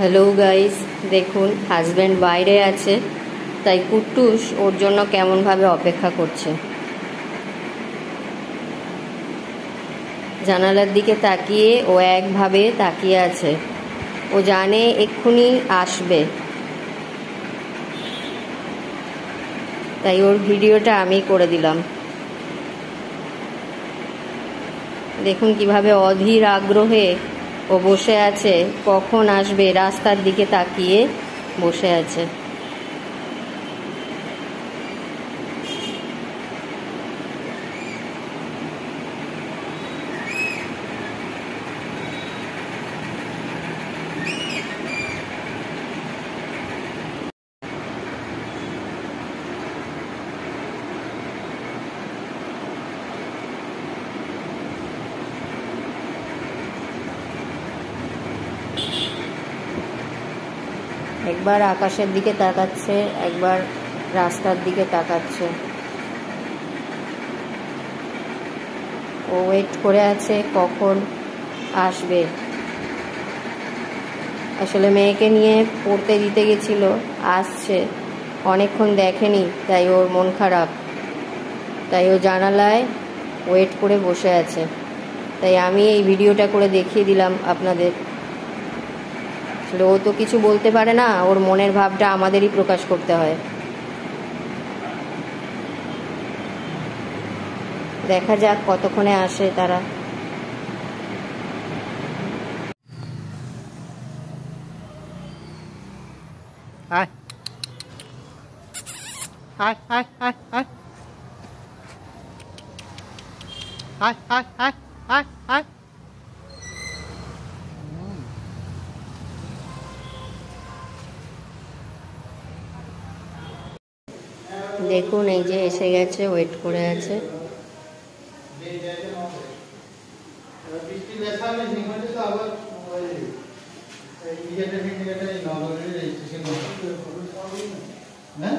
Hello guys, দেখুন husband বাইরে আছে, তাই কুট্টুস ওর জন্য কেমনভাবে অপেক্ষা করছে। জানালার দিকে তাকিয়ে ও একভাবে তাকিয়ে আছে। ও জানে এক্ষুনি আসবে, তাই ওর ভিডিওটা আমি করে দিলাম। দেখুন কিভাবে অধীর আগ্রহে ও বসে আছে, কখন আসবে রাস্তার দিকে তাকিয়ে বসে আছে। একবার আকাশের দিকে তাকাচ্ছে, একবার রাস্তার দিকে তাকাচ্ছে। ও ওয়েট করে আছে কখন আসবে। আসলে মেয়েকে নিয়ে পড়তে দিতে গেছিল, আসছে, অনেকক্ষণ দেখেনি, তাই ওর মন খারাপ। তাই ও জানালায় ওয়েট করে বসে আছে। তাই আমি এই ভিডিওটা করে দেখিয়ে দিলাম আপনাদের। আসলে ও তো কিছু বলতে পারে না, ওর মনের ভাবটা আমাদেরই প্রকাশ করতে হয়। দেখা যাক কতক্ষণে আসে তারা। Hi. Hi, hi, hi, hi. Hi, hi, hi, hi, hi. দেখুন এই যে এসে গেছে, ওয়েট করে আছে। না